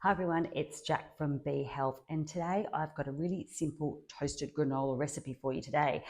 Hi everyone, it's Jack from Be Health, and today I've got a really simple toasted granola recipe for you today.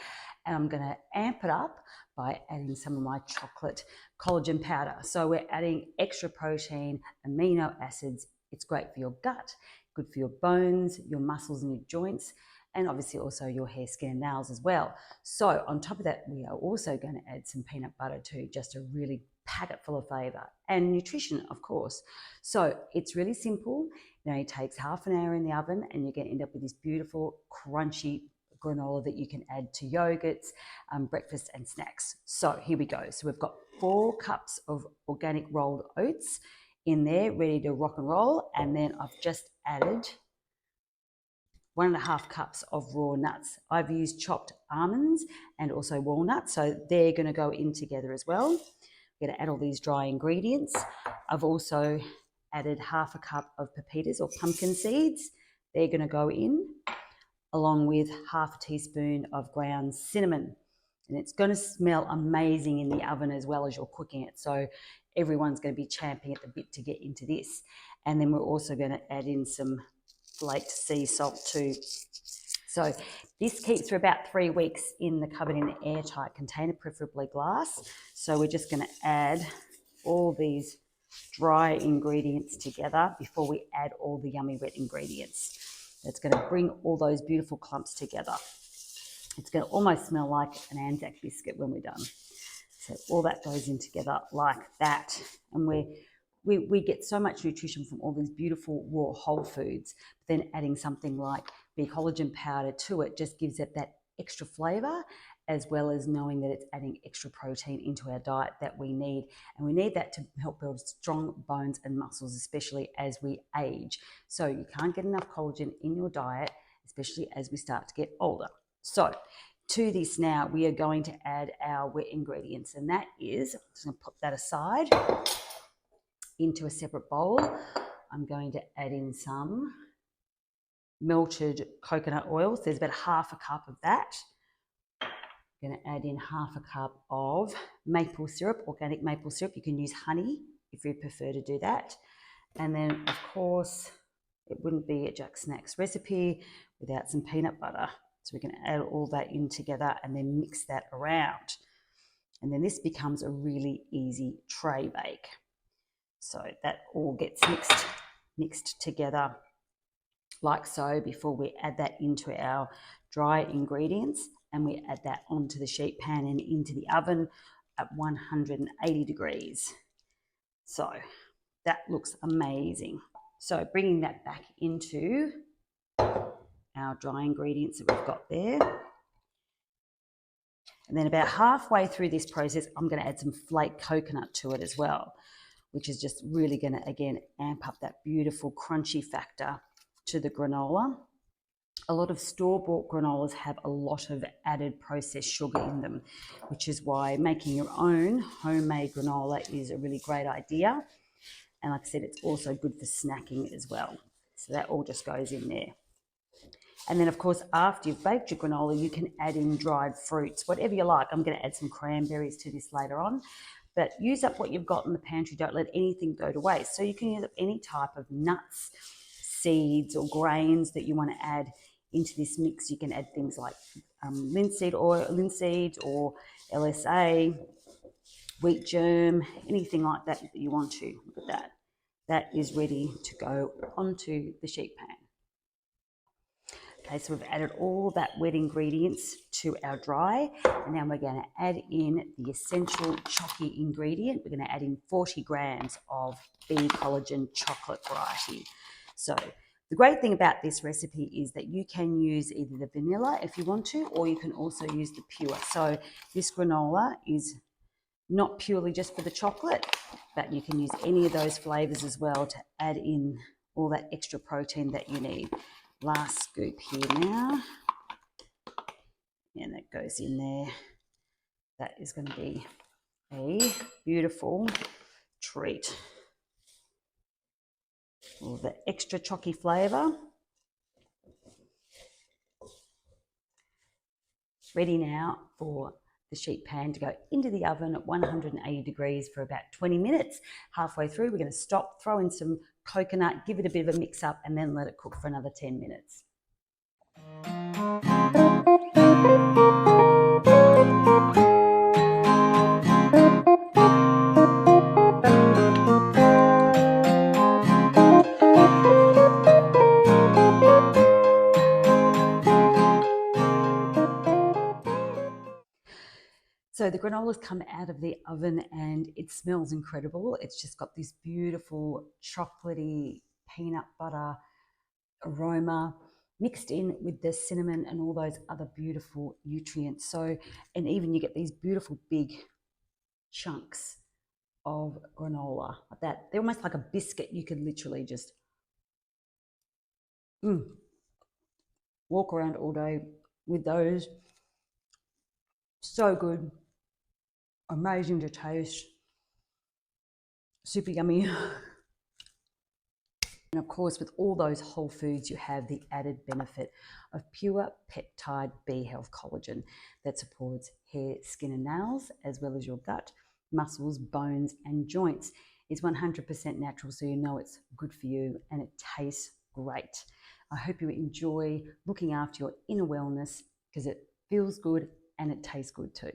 And I'm going to amp it up by adding some of my chocolate collagen powder. So we're adding extra protein, amino acids. It's great for your gut, good for your bones, your muscles and your joints, and obviously also your hair, skin and nails as well. So on top of that, we are also going to add some peanut butter too, just to really pack it full of flavor and nutrition, of course. So it's really simple. It only takes half an hour in the oven and you're going to end up with this beautiful, crunchy granola that you can add to yogurts, breakfast and snacks. So here we go. So we've got 4 cups of organic rolled oats in there, ready to rock and roll. And then I've just added 1.5 cups of raw nuts. I've used chopped almonds and also walnuts, so they're going to go in together as well. I'm going to add all these dry ingredients. I've also added 1/2 cup of pepitas or pumpkin seeds. They're going to go in, along with 1/2 teaspoon of ground cinnamon. And it's going to smell amazing in the oven as well as you're cooking it. So everyone's going to be champing at the bit to get into this. And then we're also going to add in some flaked sea salt too. So this keeps for about 3 weeks in the cupboard in an airtight container, preferably glass. So we're just going to add all these dry ingredients together before we add all the yummy wet ingredients. That's going to bring all those beautiful clumps together. It's going to almost smell like an Anzac biscuit when we're done. So all that goes in together like that. And we get so much nutrition from all these beautiful raw whole foods. But then adding something like the collagen powder to it just gives it that extra flavour, as well as knowing that it's adding extra protein into our diet that we need. And we need that to help build strong bones and muscles, especially as we age. So you can't get enough collagen in your diet, especially as we start to get older. So to this now, we are going to add our wet ingredients, and that is, I'm just going to put that aside into a separate bowl. I'm going to add in some melted coconut oil. So there's about 1/2 cup of that. I'm going to add in 1/2 cup of maple syrup, organic maple syrup. You can use honey if you prefer to do that. And then, of course, it wouldn't be a Jack Snaqs recipe without some peanut butter. So we're going to add all that in together and then mix that around. And then this becomes a really easy tray bake. So that all gets mixed together like so before we add that into our dry ingredients, and we add that onto the sheet pan and into the oven at 180 degrees. So that looks amazing. So bringing that back into our dry ingredients that we've got there. And then about halfway through this process, I'm going to add some flake coconut to it as well, which is just really going to, again, amp up that beautiful crunchy factor to the granola. A lot of store-bought granolas have a lot of added processed sugar in them, which is why making your own homemade granola is a really great idea. And like I said, it's also good for snacking as well. So that all just goes in there. And then, of course, after you've baked your granola, you can add in dried fruits, whatever you like. I'm going to add some cranberries to this later on. But use up what you've got in the pantry. Don't let anything go to waste. So you can use up any type of nuts, seeds or grains that you want to add into this mix. You can add things like linseed or LSA, wheat germ, anything like that that you want to. Look at that. That is ready to go onto the sheet pan. Okay, so we've added all that wet ingredients to our dry, and now we're going to add in the essential chalky ingredient. We're going to add in 40 grams of Bee Collagen chocolate variety. So the great thing about this recipe is that you can use either the vanilla if you want to, or you can also use the pure. So this granola is not purely just for the chocolate, but you can use any of those flavors as well to add in all that extra protein that you need. Last scoop here now, and that goes in there. That is going to be a beautiful treat. All the extra chalky flavour. Ready now for the sheet pan to go into the oven at 180 degrees for about 20 minutes. Halfway through, we're going to stop, throw in some coconut, give it a bit of a mix up, and then let it cook for another 10 minutes. So the granola's come out of the oven and it smells incredible. It's just got this beautiful chocolatey peanut butter aroma mixed in with the cinnamon and all those other beautiful nutrients. So, and even you get these beautiful big chunks of granola like that. They're almost like a biscuit. You could literally just walk around all day with those. So good. Amazing to taste, super yummy. And of course, with all those whole foods, you have the added benefit of pure peptide B health collagen that supports hair, skin, and nails, as well as your gut, muscles, bones, and joints. It's 100% natural, so you know it's good for you and it tastes great. I hope you enjoy looking after your inner wellness because it feels good and it tastes good too.